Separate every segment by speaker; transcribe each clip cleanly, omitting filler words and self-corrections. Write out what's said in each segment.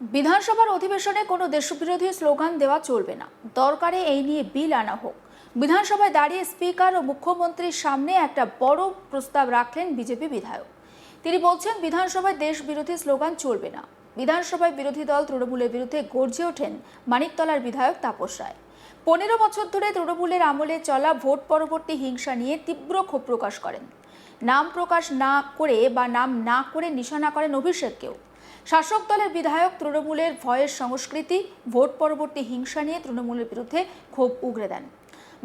Speaker 1: বিধানসভার অধিবেশনে কোনো দেশবিরোধী স্লোগান দেওয়া চলবে না, দরকারে এই নিয়ে বিল আনা হোক। বিধানসভায় দাঁড়িয়ে স্পিকার ও মুখ্যমন্ত্রীর সামনে একটা বড় প্রস্তাব রাখলেন বিজেপি বিধায়ক। তিনি বলছেন বিধানসভায় দেশ বিরোধী স্লোগান চলবে না। বিধানসভায় বিরোধী দল তৃণমূলের বিরুদ্ধে গর্জে ওঠেন মানিকতলার বিধায়ক তাপস রায়। 15 বছর ধরে তৃণমূলের আমলে চলা ভোট পরবর্তী হিংসা নিয়ে তীব্র ক্ষোভ প্রকাশ করেন। নাম প্রকাশ না করে বা নাম না করে নিশানা করেন অভিষেককেও। শাসক দলের বিধায়ক তৃণমূলের ভয়ের সংস্কৃতি, ভোট পরবর্তী হিংসা নিয়ে তৃণমূলের বিরুদ্ধে ক্ষোভ উগরে দেন।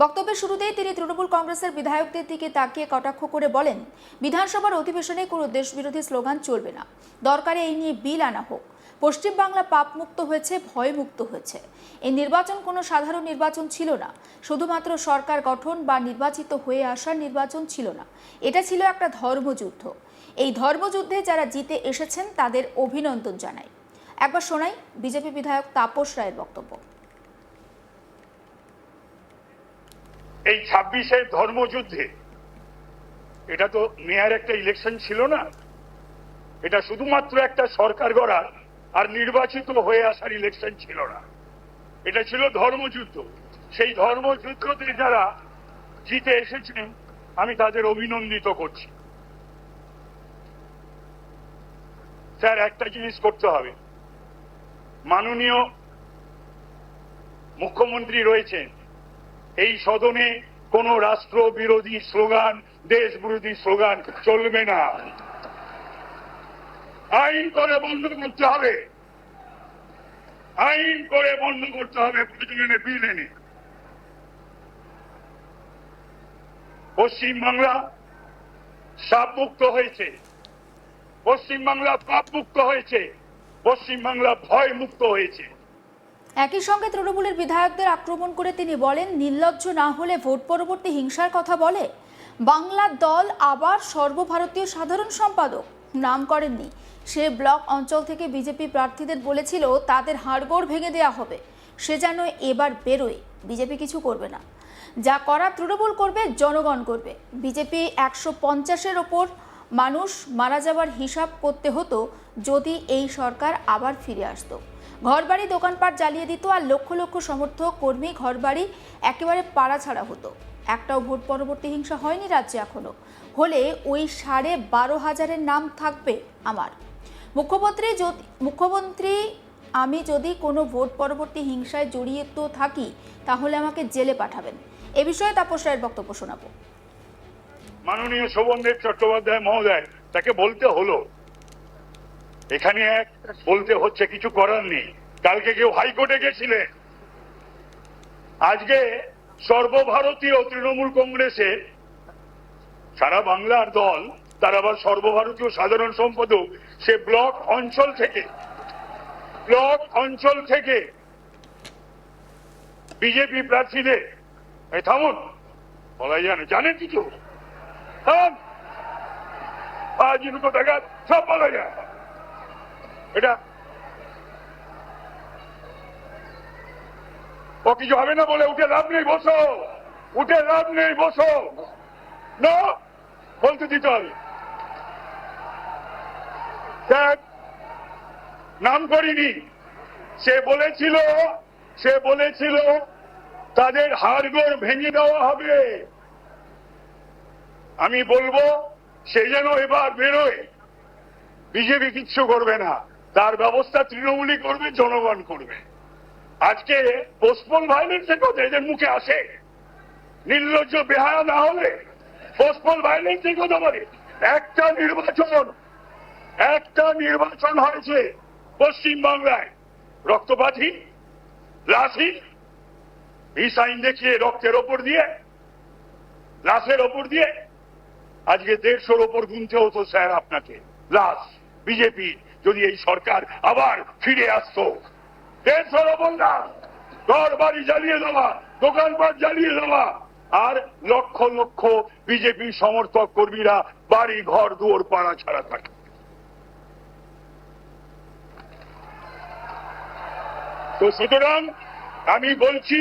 Speaker 1: বক্তব্যের শুরুতেই তিনি তৃণমূল কংগ্রেসের বিধায়কদের দিকে তাকিয়ে কটাক্ষ করে বলেন, বিধানসভার অধিবেশনে কোনো দেশবিরোধী স্লোগান চলবে না, দরকারে এই নিয়ে বিল আনা হোক। পশ্চিমবাংলা পাপমুক্ত হয়েছে, ভয়মুক্ত হয়েছে। এই নির্বাচন কোনো সাধারণ নির্বাচন ছিল না, শুধুমাত্র সরকার গঠন বা নির্বাচিত হয়ে আসার নির্বাচন ছিল না, এটা ছিল একটা ধর্মযুদ্ধ। এই ধর্মযুদ্ধে যারা জিতে এসেছেন তাদের অভিনন্দন জানাই। একবার শোনাই বিজেপি বিধায়ক তাপস রায়ের বক্তব্য।
Speaker 2: এই 26-এর ধর্মযুদ্ধে এটা তো মেয়ার একটা ইলেকশন ছিল না, এটা শুধুমাত্র একটা সরকার গড়ার আর নির্বাচিত হয়ে আসার ইলেকশন ছিল না, এটা ছিল ধর্মযুদ্ধ। সেই ধর্মযুদ্ধতে যারা জিতে এসেছেন আমি তাদের অভিনন্দিত করছি। স্যার, একটা জিনিস করতে হবে, মাননীয় মুখ্যমন্ত্রী রয়েছেন, এই সদনে কোন রাষ্ট্র বিরোধী স্লোগান, দেশ বিরোধী স্লোগান চলবে না। আইন করে বন্ধ করতে হবে, আইন করে বন্ধ করতে হবে, প্রয়োজনে বিল এনে। পশ্চিমবাংলা সাপমুক্ত হয়েছে, পশ্চিমবাংলা পাপমুক্ত হয়েছে, পশ্চিমবাংলা ভয় মুক্ত হয়েছে।
Speaker 1: একই সঙ্গে তৃণমূলের বিধায়কদের আক্রমণ করে তিনি বলেন, নির্লজ্জ না হলে ভোট পরবর্তী হিংসার কথা বলে। বাংলার দল আবার সর্বভারতীয় সাধারণ সম্পাদক নাম করেননি, সে ব্লক অঞ্চল থেকে বিজেপি প্রার্থীদের বলেছিল তাদের হাড়গোড় ভেঙে দেওয়া হবে, সে যেন এবার বেরোয়। বিজেপি কিছু করবে না, যা করা তৃণমূল করবে, জনগণ করবে। বিজেপি 150-এর ওপর মানুষ মারা যাওয়ার হিসাব করতে হতো যদি এই সরকার আবার ফিরে আসতো। ঘরবাড়ি দোকানপাট জ্বালিয়ে দিত আর লক্ষ লক্ষ সমর্থক কর্মী ঘরবাড়ি একেবারে পাড়া ছাড়া হতো। একটাও ভোট পরবর্তী হিংসা হয়নি রাজ্যে এখনো। হলে ওই 12,500-এর নাম থাকবে আমার। মুখ্যমন্ত্রী আমি যদি কোনো ভোট পরবর্তী হিংসায় জড়িয়ে তো থাকি তাহলে আমাকে জেলে পাঠাবেন। এ বিষয়ে তাপস রায়ের বক্তব্য শোনাবো।
Speaker 2: মাননীয় শোভনদেব চট্টোপাধ্যায় মহোদয়, তাকে বলতে হলো, এখানে এক বলতে হচ্ছে, কিছু করার নেই। কালকে কেউ হাইকোর্টে গেছিলেন, আজকে সর্বভারতীয় তৃণমূল কংগ্রেসের সারা বাংলার দল, তার আবার সর্বভারতীয় সাধারণ সম্পাদক, সে ব্লক অঞ্চল থেকে বিজেপি প্রার্থীদের, থামুন, বলা যায় জানেন কিছু, টাকা সব বলা যায়, এটা ও কিছু হবে না বলে উঠে লাভ নেই, বসো, উঠে লাভ নেই, বসো না, বলতে দিতে হবে। নাম করিনি, সে বলেছিল তাদের হাড়গোড় ভেঙে দেওয়া হবে। আমি বলবো সে যেন এবার বেরোয়, বিজেপি কিচ্ছু করবে না, তার ব্যবস্থা তৃণমূলই করবে, জনগণ করবে। আজকে পোস্টপোন ভায়োলেন্সের কথা এদের মুখে আসে, নির্লজ্জ বেহায়া না হলে পোস্টপোন ভায়োলেন্সের কথা বলে। একটা নির্বাচন হয়েছে পশ্চিমবাংলায়, রক্তপাতহীন, লাশহীন, ভিস আইন দেখিয়ে রক্তের ওপর দিয়ে, লাশের ওপর দিয়ে আজকে 150-র ওপর গুনতে হতো স্যার আপনাকে লাশ। বিজেপি যদি এই সরকার আবার ফিরে আসতো, 150-র ওপর লাশ, ঘর বাড়ি জ্বালিয়ে দেওয়া, দোকানপাট জ্বালিয়ে দেওয়া, আর লক্ষ লক্ষ বিজেপি সমর্থক কর্মীরা বাড়ি ঘর দুয়ার পাড়া ছাড়া থাকে। তো সুতরাং আমি বলছি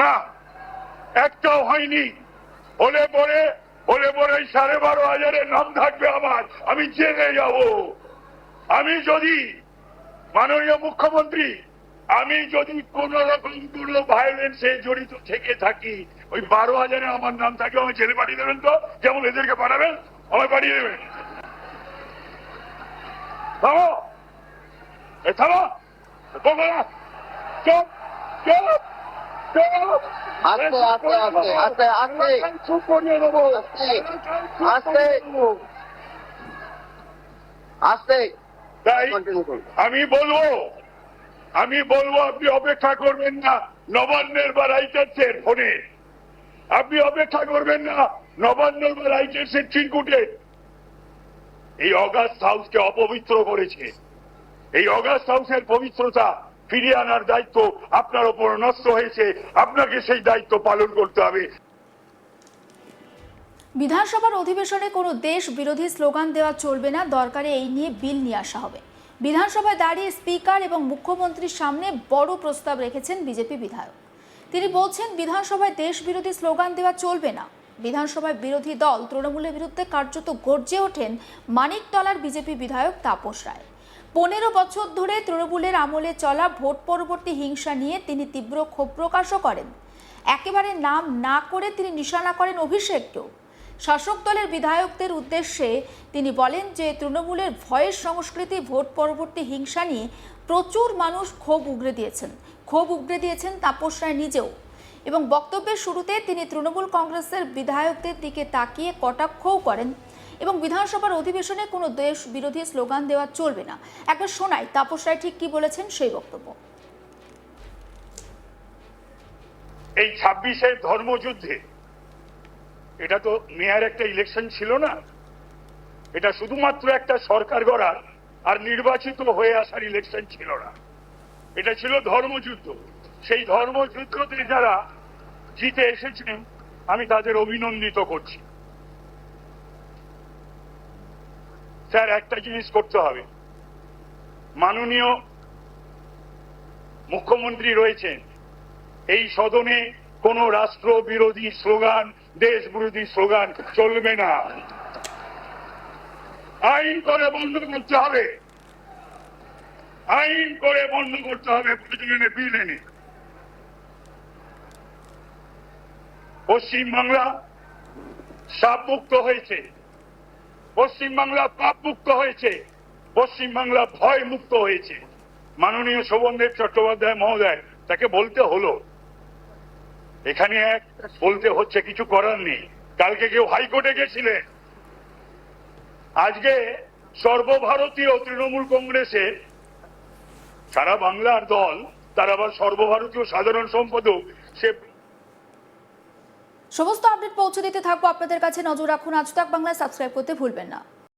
Speaker 2: না, একটাও হয়নি। হলে পরে 12,500-এর নাম থাকবে আমার, আমি জেলে যাব। আমি যদি মাননীয় মুখ্যমন্ত্রী, আমি যদি কোন রকম কোনো ভায়োলেন্সে জড়িত থেকে থাকি, ওই 12,000-এ আমার নাম থাকে, আমি জেলে পাঠিয়ে দেবেন তো, যেমন এদেরকে পাঠাবেন আমায় পাঠিয়ে দেবেন। থামো, থামো, চুপ চুপ চুপ।
Speaker 3: আস্তে আস্তে আস্তে আস্তে আস্তে
Speaker 2: চুপ করিয়ে দেবো,
Speaker 3: আস্তে আস্তে
Speaker 2: তাই
Speaker 3: কন্টিনিউ করুন।
Speaker 2: আমি বলবো আপনি অপেক্ষা করবেন না নবান্নের বা রাইটার্সের ফোনে, আপনি অপেক্ষা করবেন না নবান্নের বা রাইটার্সের চিরকুটে। এই অগাস্ট হাউসকে অপবিত্র করেছে, এই অগাস্ট হাউসের পবিত্রতা ফিরিয়ে আনার দায়িত্ব আপনার উপর ন্যস্ত হয়েছে, আপনাকে সেই দায়িত্ব পালন করতে হবে।
Speaker 1: বিধানসভার অধিবেশনে কোনো দেশ বিরোধী স্লোগান দেওয়া চলবে না, দরকারে এই নিয়ে বিল নিয়ে আসা হবে। বিধানসভায় দাঁড়িয়ে স্পিকার এবং মুখ্যমন্ত্রীর সামনে বড় প্রস্তাব রেখেছেন বিজেপি বিধায়ক। তিনি বলছেন বিধানসভায় দেশ বিরোধী স্লোগান দেওয়া চলবে না। বিধানসভায় বিরোধী দল তৃণমূলের বিরুদ্ধে কার্যত গর্জে ওঠেন মানিকতলার বিজেপি বিধায়ক তাপস রায়। 15 বছর ধরে তৃণমূলের আমলে চলা ভোট পরবর্তী হিংসা নিয়ে তিনি তীব্র ক্ষোভ প্রকাশও করেন। একেবারে নাম না করে তিনি নিশানা করেন অভিষেককেও। শাসক দলের বিধায়কদের উদ্দেশ্যে তিনি বলেন যে তৃণমূলের ভয়ের সংস্কৃতি, ভোট পরবর্তী হিংসা নিয়ে প্রচুর মানুষ ক্ষোভ উগরে দিয়েছেন তাপস রায় নিজেও। এবং বক্তব্যের শুরুতে তিনি তৃণমূল কংগ্রেসের বিধায়কদের দিকে তাকিয়ে কটাক্ষও করেন এবং বিধানসভার অধিবেশনে কোনো দেশ বিরোধী স্লোগান দেওয়া চলবে না। একবার শোনাই তাপস রায় ঠিক কি বলেছেন সেই বক্তব্য।
Speaker 2: এই 26-এর ধর্মযুদ্ধে এটা তো মেয়ার একটা ইলেকশন ছিল না, এটা শুধুমাত্র একটা সরকার গড়ার আর নির্বাচিত হয়ে আসার ইলেকশন ছিল না, এটা ছিল ধর্মযুদ্ধ। সেই ধর্মযুদ্ধতে যারা জিতে এসেছেন আমি তাদের অভিনন্দিত করছি। স্যার, একটা জিনিস করতে হবে, মাননীয় মুখ্যমন্ত্রী রয়েছেন, এই সদনে কোন রাষ্ট্র বিরোধী স্লোগান, দেশ বিরোধী স্লোগান চলবে না। আইন করে বন্ধ করতে হবে, আইন করে বন্ধ করতে হবে, প্রয়োজনে বিল এনে। পশ্চিমবাংলা সাপমুক্ত হয়েছে, পশ্চিমবাংলা পাপমুক্ত হয়েছে, পশ্চিমবাংলা ভয় মুক্ত হয়েছে। মাননীয় শোভনদেব চট্টোপাধ্যায় মহোদয়, তাকে বলতে হলো, এখানে এক বলতে হচ্ছে, কিছু করার নেই। কালকে কেউ হাইকোর্টে গেছিলেন, আজকে সর্বভারতীয় তৃণমূল কংগ্রেসের সারা বাংলার দল, তার আবার সর্বভারতীয় সাধারণ সম্পাদক, সে
Speaker 1: সমস্ত আপডেট পৌঁছে দিতে থাকবো আপনাদের কাছে। নজর রাখুন আজ তাক বাংলায়, সাবস্ক্রাইব করতে ভুলবেন না।